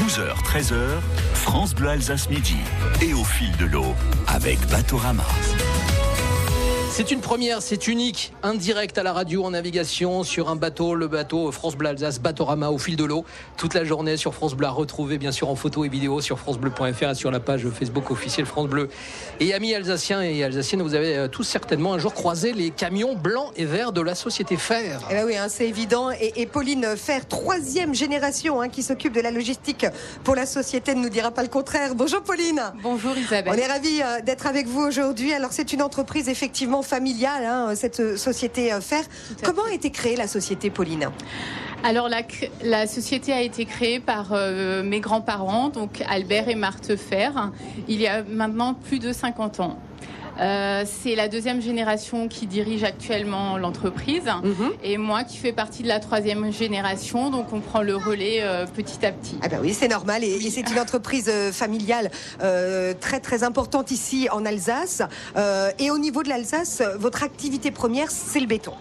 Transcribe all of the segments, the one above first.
12h, 13h, France Bleu Alsace Midi. Et au fil de l'eau, avec Batorama. C'est une première, c'est unique, un direct à la radio en navigation sur un bateau, le bateau France Bleu Alsace Batorama au fil de l'eau, toute la journée sur France Bleu, à retrouver bien sûr en photo et vidéo sur francebleu.fr et sur la page Facebook officielle France Bleu. Et amis alsaciens et alsaciennes, vous avez tous certainement un jour croisé les camions blancs et verts de la société Fer. Eh ben oui, c'est évident. Et Pauline Fer, 3e génération qui s'occupe de la logistique pour la société, ne nous dira pas le contraire. Bonjour Pauline. Bonjour Isabelle. On est ravis d'être avec vous aujourd'hui. Alors c'est une entreprise effectivement familiale, cette société Fer. Comment a été créée la société, Pauline ? Alors la société a été créée par mes grands-parents, donc Albert et Marthe Fer, il y a maintenant plus de 50 ans. C'est la 2e génération qui dirige actuellement l'entreprise et moi qui fais partie de la 3e génération, donc on prend le relais petit à petit. Ah ben oui, c'est normal et c'est une entreprise familiale très très importante ici en Alsace. Et au niveau de l'Alsace, votre activité première, c'est le béton.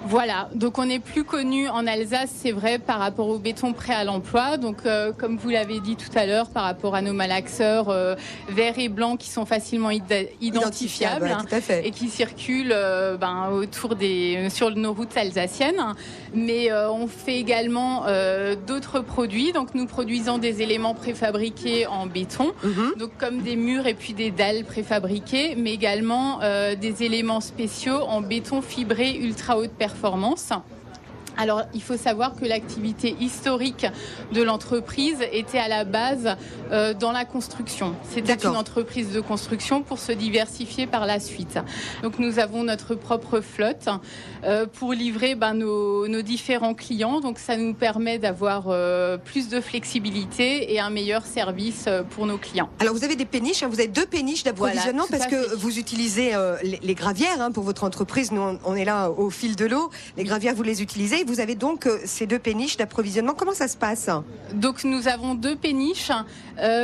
Voilà, donc on est plus connu en Alsace, c'est vrai, par rapport au béton prêt à l'emploi. Donc comme vous l'avez dit tout à l'heure, par rapport à nos malaxeurs verts et blancs qui sont facilement identifiables tout à fait. et qui circulent sur nos routes alsaciennes. Mais on fait également d'autres produits. Donc nous produisons des éléments préfabriqués en béton, donc comme des murs et puis des dalles préfabriquées, mais également des éléments spéciaux en béton fibré ultra haute performance. Alors, il faut savoir que l'activité historique de l'entreprise était à la base dans la construction. C'était une entreprise de construction pour se diversifier par la suite. Donc, nous avons notre propre flotte pour livrer nos différents clients. Donc, ça nous permet d'avoir plus de flexibilité et un meilleur service pour nos clients. Alors, vous avez des péniches, vous avez 2 péniches d'approvisionnement parce que vous utilisez les gravières pour votre entreprise. Nous, on est là au fil de l'eau. Les gravières, vous les utilisez. Vous avez donc ces 2 péniches d'approvisionnement. Comment ça se passe ? Donc nous avons 2 péniches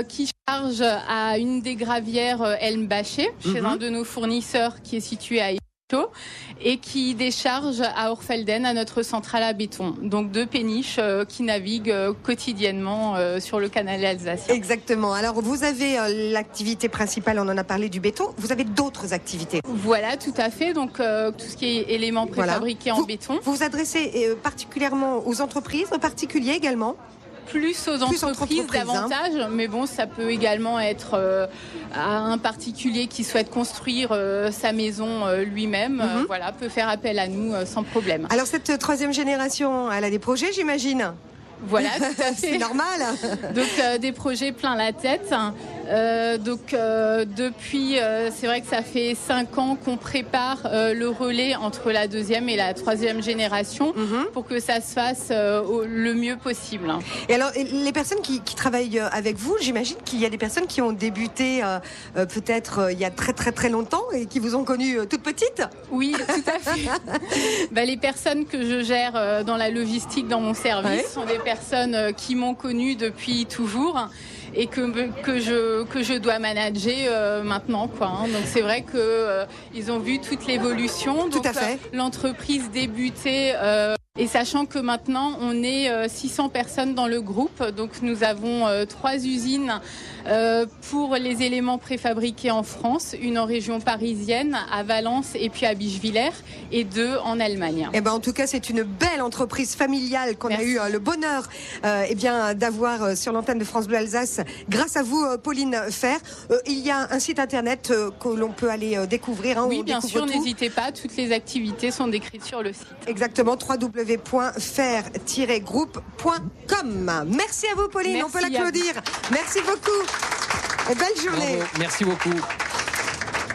qui chargent à une des gravières Elm-Bâché, chez un de nos fournisseurs qui est situé à Echo, et qui décharge à Orfelden, à notre centrale à béton. Donc 2 péniches qui naviguent quotidiennement sur le canal alsacien. Exactement. Alors vous avez l'activité principale, on en a parlé, du béton. Vous avez d'autres activités. Voilà, tout à fait. Donc tout ce qui est éléments préfabriqués en béton. Vous vous adressez particulièrement aux entreprises, aux particuliers également ? Plus aux entreprises davantage, mais bon, ça peut également être à un particulier qui souhaite construire sa maison lui-même, peut faire appel à nous sans problème. Alors cette 3e génération, elle a des projets, j'imagine ? Voilà, tout à fait. C'est normal. Donc des projets plein la tête. Depuis, c'est vrai que ça fait 5 ans qu'on prépare le relais entre la 2e et la 3e génération pour que ça se fasse le mieux possible. Et alors, les personnes qui travaillent avec vous, j'imagine qu'il y a des personnes qui ont débuté peut-être il y a très très très longtemps et qui vous ont connu toute petite. Oui, tout à fait. Les personnes que je gère dans la logistique dans mon service sont des personnes qui m'ont connue depuis toujours et que je dois manager maintenant, Donc c'est vrai que ils ont vu toute l'évolution. Tout à fait. L'entreprise débutait. Et sachant que maintenant, on est 600 personnes dans le groupe, donc nous avons 3 usines pour les éléments préfabriqués en France, une en région parisienne, à Valence et puis à Bischwiller, et 2 en Allemagne. En tout cas, c'est une belle entreprise familiale qu'on a eu le bonheur d'avoir sur l'antenne de France Bleu Alsace, grâce à vous, Pauline Fer. Il y a un site internet que l'on peut aller découvrir. Oui, bien sûr, n'hésitez pas, toutes les activités sont décrites sur le site. Exactement, www.fer-groupe.com. Merci à vous, Pauline. Merci, on peut l'applaudir. Merci beaucoup. Et belle journée. Bravo. Merci beaucoup.